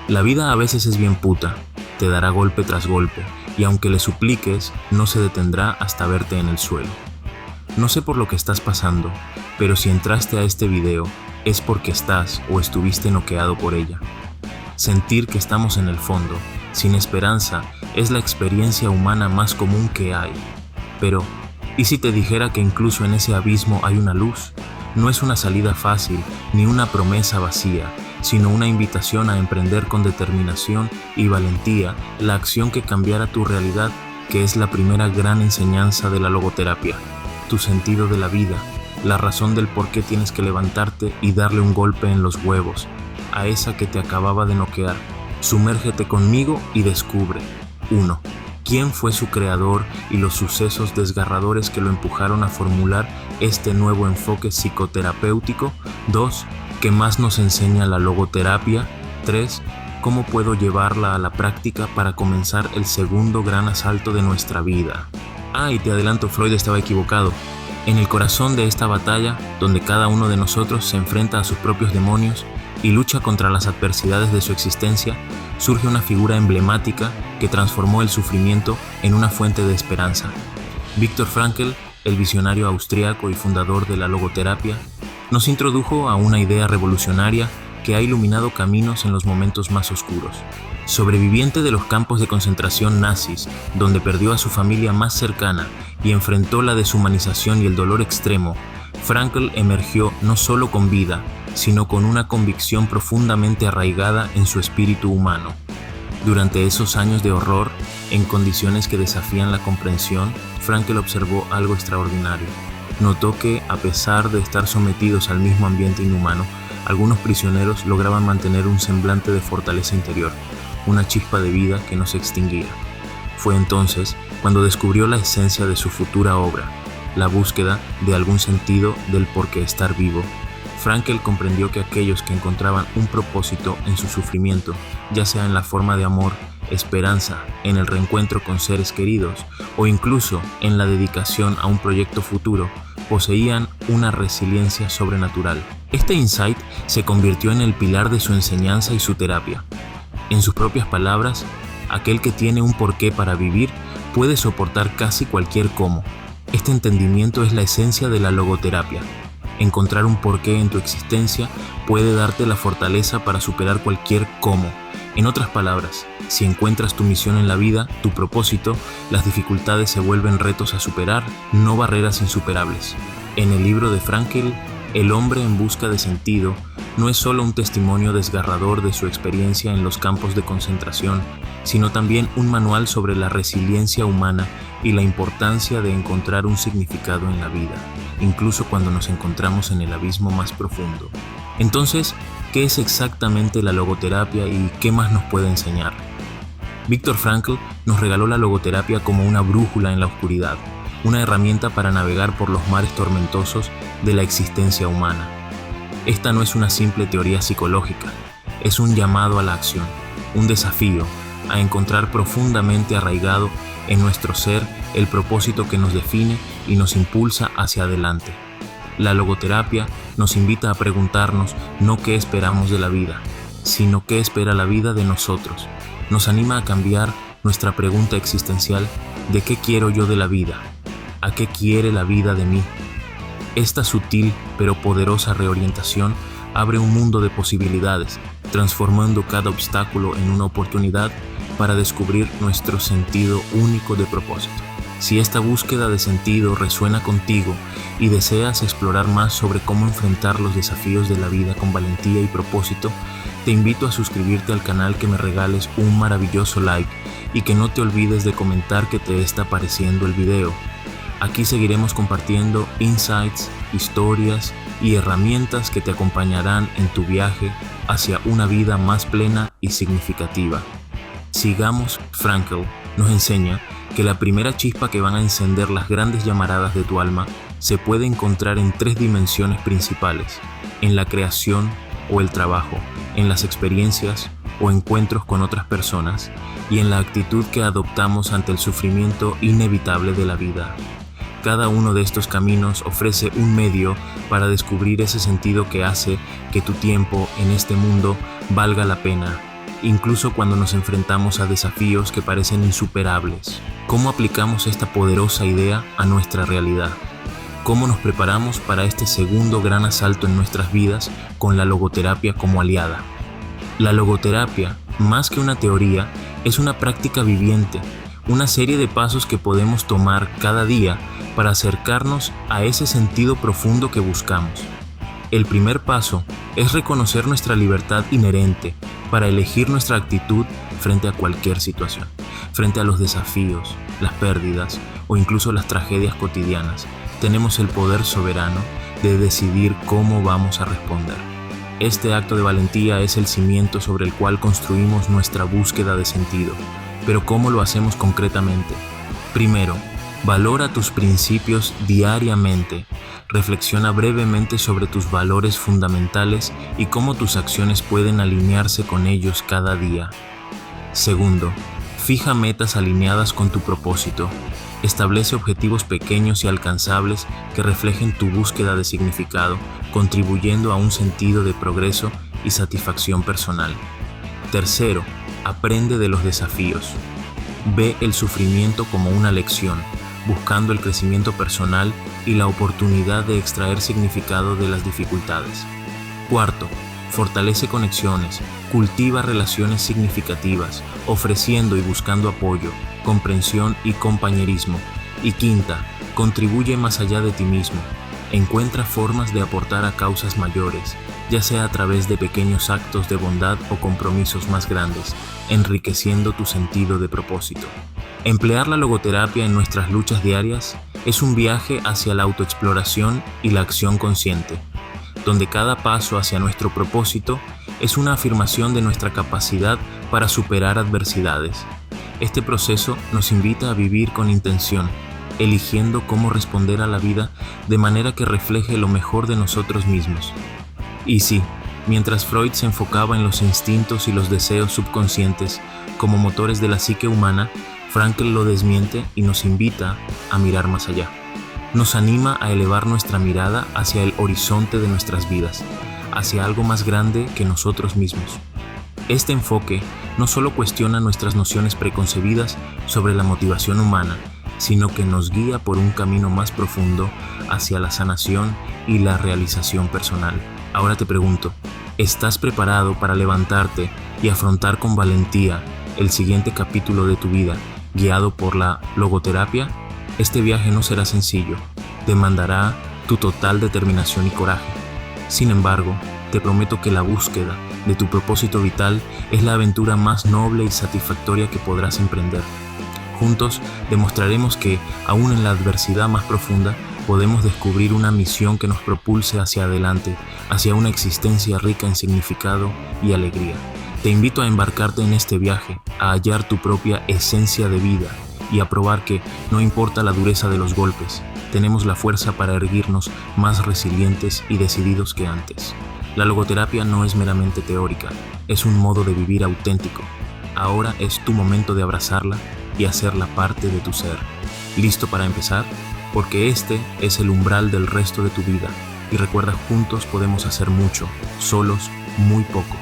La vida a veces es bien puta, te dará golpe tras golpe, y aunque le supliques, no se detendrá hasta verte en el suelo. No sé por lo que estás pasando, pero si entraste a este video, es porque estás o estuviste noqueado por ella. Sentir que estamos en el fondo, sin esperanza, es la experiencia humana más común que hay. Pero, ¿y si te dijera que incluso en ese abismo hay una luz? No es una salida fácil, ni una promesa vacía, sino una invitación a emprender con determinación y valentía la acción que cambiará tu realidad, que es la primera gran enseñanza de la logoterapia. Tu sentido de la vida, la razón del por qué tienes que levantarte y darle un golpe en los huevos a esa que te acababa de noquear. Sumérgete conmigo y descubre: 1. ¿Quién fue su creador y los sucesos desgarradores que lo empujaron a formular este nuevo enfoque psicoterapéutico? 2. ¿Qué más nos enseña la logoterapia? 3. ¿Cómo puedo llevarla a la práctica para comenzar el segundo gran asalto de nuestra vida? Y te adelanto, Freud estaba equivocado. En el corazón de esta batalla, donde cada uno de nosotros se enfrenta a sus propios demonios y lucha contra las adversidades de su existencia, surge una figura emblemática que transformó el sufrimiento en una fuente de esperanza. Viktor Frankl, el visionario austriaco y fundador de la logoterapia, nos introdujo a una idea revolucionaria que ha iluminado caminos en los momentos más oscuros. Sobreviviente de los campos de concentración nazis, donde perdió a su familia más cercana y enfrentó la deshumanización y el dolor extremo, Frankl emergió no solo con vida, sino con una convicción profundamente arraigada en su espíritu humano. Durante esos años de horror, en condiciones que desafían la comprensión, Frankl observó algo extraordinario. Notó que, a pesar de estar sometidos al mismo ambiente inhumano, algunos prisioneros lograban mantener un semblante de fortaleza interior, una chispa de vida que no se extinguía. Fue entonces cuando descubrió la esencia de su futura obra, la búsqueda de algún sentido del por qué estar vivo. Frankl comprendió que aquellos que encontraban un propósito en su sufrimiento, ya sea en la forma de amor, esperanza, en el reencuentro con seres queridos o incluso en la dedicación a un proyecto futuro, poseían una resiliencia sobrenatural. Este insight se convirtió en el pilar de su enseñanza y su terapia. En sus propias palabras, aquel que tiene un porqué para vivir puede soportar casi cualquier cómo. Este entendimiento es la esencia de la logoterapia. Encontrar un porqué en tu existencia puede darte la fortaleza para superar cualquier cómo. En otras palabras, si encuentras tu misión en la vida, tu propósito, las dificultades se vuelven retos a superar, no barreras insuperables. En el libro de Frankl, El hombre en busca de sentido, no es solo un testimonio desgarrador de su experiencia en los campos de concentración, sino también un manual sobre la resiliencia humana y la importancia de encontrar un significado en la vida, incluso cuando nos encontramos en el abismo más profundo. Entonces, ¿qué es exactamente la logoterapia y qué más nos puede enseñar? Viktor Frankl nos regaló la logoterapia como una brújula en la oscuridad, una herramienta para navegar por los mares tormentosos de la existencia humana. Esta no es una simple teoría psicológica, es un llamado a la acción, un desafío a encontrar profundamente arraigado en nuestro ser el propósito que nos define y nos impulsa hacia adelante. La logoterapia nos invita a preguntarnos no qué esperamos de la vida, sino qué espera la vida de nosotros. Nos anima a cambiar nuestra pregunta existencial de ¿qué quiero yo de la vida? ¿A qué quiere la vida de mí? Esta sutil pero poderosa reorientación abre un mundo de posibilidades, transformando cada obstáculo en una oportunidad para descubrir nuestro sentido único de propósito. Si esta búsqueda de sentido resuena contigo y deseas explorar más sobre cómo enfrentar los desafíos de la vida con valentía y propósito, te invito a suscribirte al canal, que me regales un maravilloso like y que no te olvides de comentar qué te está pareciendo el video. Aquí seguiremos compartiendo insights, historias y herramientas que te acompañarán en tu viaje hacia una vida más plena y significativa. Sigamos. Frankl nos enseña que la primera chispa que van a encender las grandes llamaradas de tu alma se puede encontrar en 3 dimensiones principales: en la creación o el trabajo, en las experiencias o encuentros con otras personas y en la actitud que adoptamos ante el sufrimiento inevitable de la vida. Cada uno de estos caminos ofrece un medio para descubrir ese sentido que hace que tu tiempo en este mundo valga la pena. incluso cuando nos enfrentamos a desafíos que parecen insuperables. ¿Cómo aplicamos esta poderosa idea a nuestra realidad? ¿Cómo nos preparamos para este segundo gran asalto en nuestras vidas con la logoterapia como aliada? La logoterapia, más que una teoría, es una práctica viviente, una serie de pasos que podemos tomar cada día para acercarnos a ese sentido profundo que buscamos. El primer paso es reconocer nuestra libertad inherente para elegir nuestra actitud frente a cualquier situación, frente a los desafíos, las pérdidas o incluso las tragedias cotidianas. Tenemos el poder soberano de decidir cómo vamos a responder. Este acto de valentía es el cimiento sobre el cual construimos nuestra búsqueda de sentido. Pero ¿cómo lo hacemos concretamente? Primero, valora tus principios diariamente. Reflexiona brevemente sobre tus valores fundamentales y cómo tus acciones pueden alinearse con ellos cada día. Segundo, fija metas alineadas con tu propósito. Establece objetivos pequeños y alcanzables que reflejen tu búsqueda de significado, contribuyendo a un sentido de progreso y satisfacción personal. Tercero, aprende de los desafíos. Ve el sufrimiento como una lección, buscando el crecimiento personal y la oportunidad de extraer significado de las dificultades. Cuarto, fortalece conexiones, cultiva relaciones significativas, ofreciendo y buscando apoyo, comprensión y compañerismo. Y quinta, contribuye más allá de ti mismo. Encuentra formas de aportar a causas mayores, ya sea a través de pequeños actos de bondad o compromisos más grandes, enriqueciendo tu sentido de propósito. Emplear la logoterapia en nuestras luchas diarias es un viaje hacia la autoexploración y la acción consciente, donde cada paso hacia nuestro propósito es una afirmación de nuestra capacidad para superar adversidades. Este proceso nos invita a vivir con intención, eligiendo cómo responder a la vida de manera que refleje lo mejor de nosotros mismos. Y sí, mientras Freud se enfocaba en los instintos y los deseos subconscientes como motores de la psique humana, Frankl lo desmiente y nos invita a mirar más allá. Nos anima a elevar nuestra mirada hacia el horizonte de nuestras vidas, hacia algo más grande que nosotros mismos. Este enfoque no solo cuestiona nuestras nociones preconcebidas sobre la motivación humana, sino que nos guía por un camino más profundo hacia la sanación y la realización personal. Ahora te pregunto, ¿estás preparado para levantarte y afrontar con valentía el siguiente capítulo de tu vida, guiado por la logoterapia? Este viaje no será sencillo, demandará tu total determinación y coraje. Sin embargo, te prometo que la búsqueda de tu propósito vital es la aventura más noble y satisfactoria que podrás emprender. Juntos demostraremos que, aún en la adversidad más profunda, podemos descubrir una misión que nos propulse hacia adelante, hacia una existencia rica en significado y alegría. Te invito a embarcarte en este viaje, a hallar tu propia esencia de vida y a probar que, no importa la dureza de los golpes, tenemos la fuerza para erguirnos más resilientes y decididos que antes. La logoterapia no es meramente teórica, es un modo de vivir auténtico. Ahora es tu momento de abrazarla y hacerla parte de tu ser. ¿Listo para empezar? Porque este es el umbral del resto de tu vida. Y recuerda, juntos podemos hacer mucho, solos muy poco.